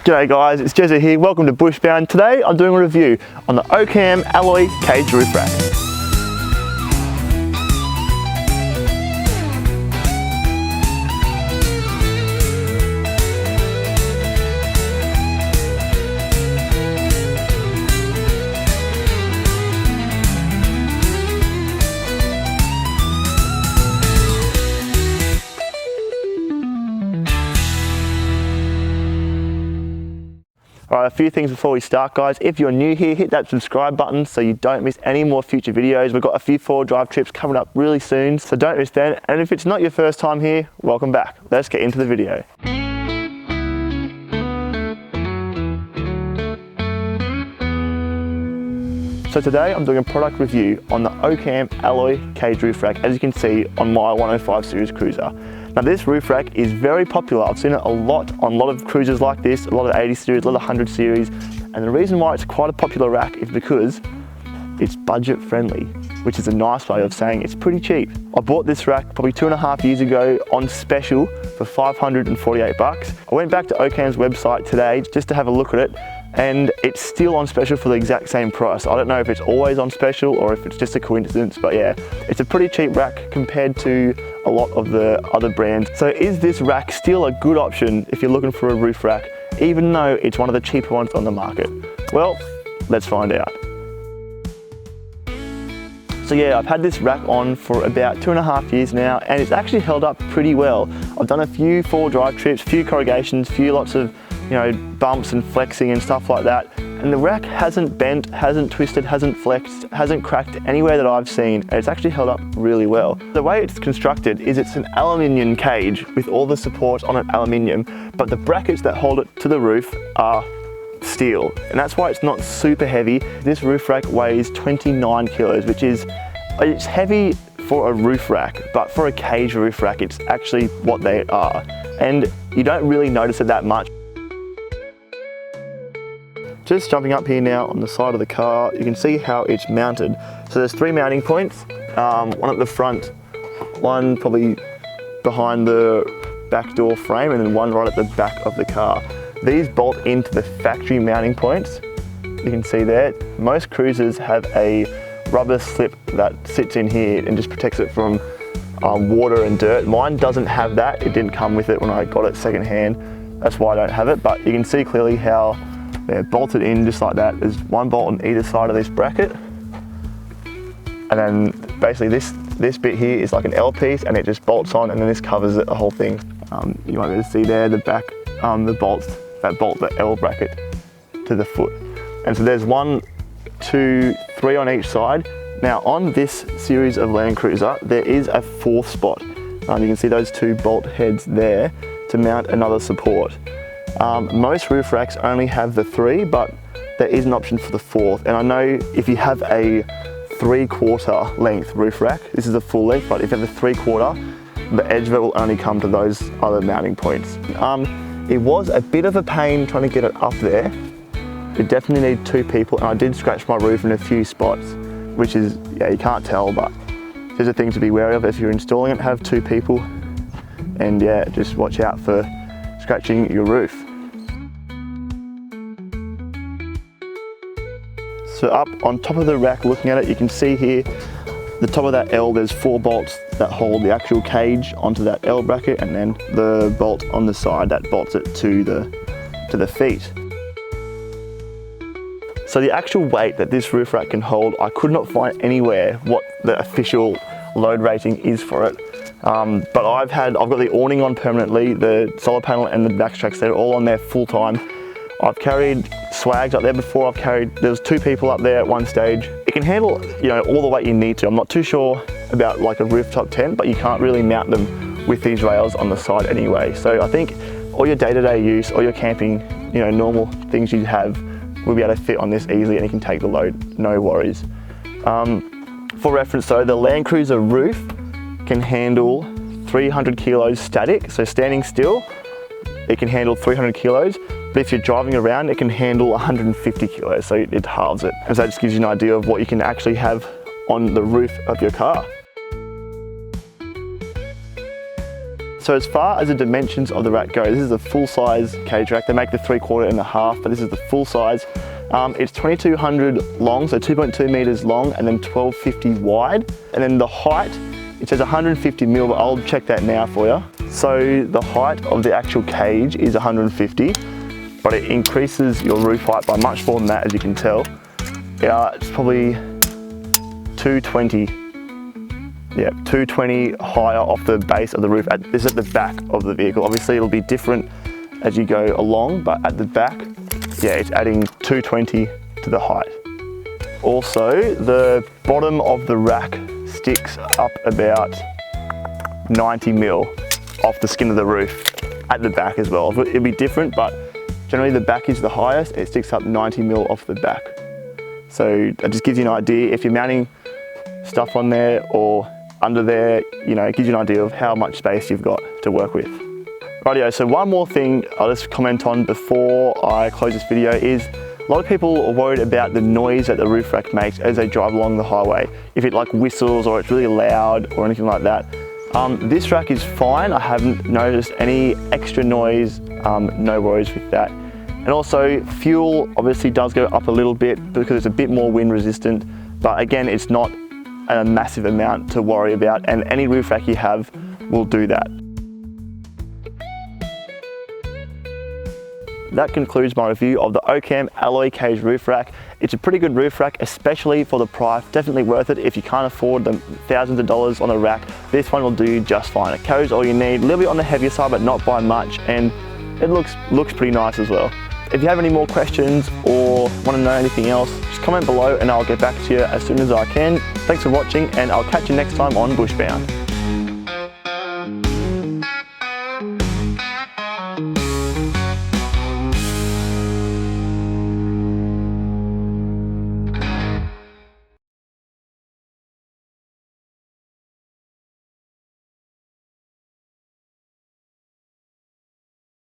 G'day guys, it's Jezza here, welcome to Bushbound. Today I'm doing a review on the OCAM Alloy Cage Roof Rack. Alright, a few things before we start guys. If you're new here, hit that subscribe button so you don't miss any more future videos. We've got a few 4-drive trips coming up really soon, so don't miss them. And if it's not your first time here, welcome back. Let's get into the video. So today I'm doing a product review on the OCAM Alloy Cage Roof Rack, as you can see on my 105 Series Cruiser. Now this roof rack is very popular. I've seen it a lot on a lot of cruisers like this, a lot of 80 series, a lot of 100 series. And the reason why it's quite a popular rack is because it's budget friendly, which is a nice way of saying it's pretty cheap. I bought this rack probably 2.5 years ago on special for 548 bucks. I went back to OCAM's website today just to have a look at it, and it's still on special for the exact same price. I don't know if it's always on special or if it's just a coincidence, but yeah, it's a pretty cheap rack compared to a lot of the other brands. So is this rack still a good option if you're looking for a roof rack, even though it's one of the cheaper ones on the market? Well, let's find out. So yeah, I've had this rack on for about 2.5 years now, and it's actually held up pretty well. I've done a few 4-drive trips, few corrugations, few lots of bumps and flexing and stuff like that. And the rack hasn't bent, hasn't twisted, hasn't flexed, hasn't cracked anywhere that I've seen. And it's actually held up really well. The way it's constructed is it's an aluminium cage with all the supports on it aluminium, but the brackets that hold it to the roof are steel. And that's why it's not super heavy. This roof rack weighs 29 kilos, which is, it's heavy for a roof rack, but for a cage roof rack, it's actually what they are. And you don't really notice it that much. Just jumping up here now on the side of the car, you can see how it's mounted. So there's 3 mounting points, one at the front, one probably behind the back door frame, and then one right at the back of the car. These bolt into the factory mounting points. You can see there, most cruisers have a rubber slip that sits in here and just protects it from water and dirt. Mine doesn't have that, it didn't come with it when I got it second hand. That's why I don't have it, but you can see clearly how they're bolted in just like that. There's one bolt on either side of this bracket. And then basically this bit here is like an L piece, and it just bolts on, and then this covers it, the whole thing. You might be able to see there the back, the bolts that bolt the L bracket to the foot. And so there's 1, 2, 3 on each side. Now on this series of LandCruiser, there is a 4th spot. You can see those 2 bolt heads there to mount another support. Most roof racks only have the 3, but there is an option for the 4th. And I know if you have a 3/4 length roof rack, this is a full length, but if you have a 3/4, the edge of it will only come to those other mounting points. It was a bit of a pain trying to get it up there. You definitely need 2 people, and I did scratch my roof in a few spots, which is, yeah, you can't tell, but there's a thing to be wary of if you're installing it. Have 2 people, and yeah, just watch out for scratching your roof. So up on top of the rack, looking at it, you can see here, the top of that L, there's 4 bolts that hold the actual cage onto that L bracket, and then the bolt on the side that bolts it to the feet. So the actual weight that this roof rack can hold, I could not find anywhere what the official load rating is for it. But I've got the awning on permanently, the solar panel and the back tracks, they're all on there full time. I've carried swags up there before. There was 2 people up there at one stage. It can handle, all the weight you need to. I'm not too sure about like a rooftop tent, but you can't really mount them with these rails on the side anyway. So I think all your day-to-day use, all your camping, normal things you have, will be able to fit on this easily, and you can take the load, no worries. For reference though, the LandCruiser roof can handle 300 kilos static, so standing still, it can handle 300 kilos. But if you're driving around, it can handle 150 kilos, so it halves it. And so that just gives you an idea of what you can actually have on the roof of your car. So So as far as the dimensions of the rack go, this is the full size cage rack. They make the 3/4 and a half, but this is the full size. It's 2200 long, so 2.2 meters long, and then 1250 wide. And then the height, it says 150 mil, but I'll check that now for you. So the height of the actual cage is 150, but it increases your roof height by much more than that, as you can tell. Yeah, it's probably 220. Yeah, 220 higher off the base of the roof. This is at the back of the vehicle. Obviously it'll be different as you go along, but at the back, yeah, it's adding 220 to the height. Also, the bottom of the rack sticks up about 90 mil off the skin of the roof at the back as well. It'll be different, but generally the back is the highest. It sticks up 90 mil off the back. So that just gives you an idea. If you're mounting stuff on there or under there, you know, it gives you an idea of how much space you've got to work with. Rightio, so one more thing I'll just comment on before I close this video is a lot of people are worried about the noise that the roof rack makes as they drive along the highway. If it like whistles or it's really loud or anything like that. This rack is fine. I haven't noticed any extra noise, no worries with that. And also fuel obviously does go up a little bit because it's a bit more wind resistant, but again, it's not a massive amount to worry about, and any roof rack you have will do that. That concludes my review of the OCAM Alloy Cage roof rack. It's a pretty good roof rack, especially for the price. Definitely worth it if you can't afford the thousands of dollars on a rack. This one will do just fine. It carries all you need, a little bit on the heavier side, but not by much, and it looks pretty nice as well. If you have any more questions or want to know anything else, just comment below and I'll get back to you as soon as I can. Thanks for watching, and I'll catch you next time on Bushbound.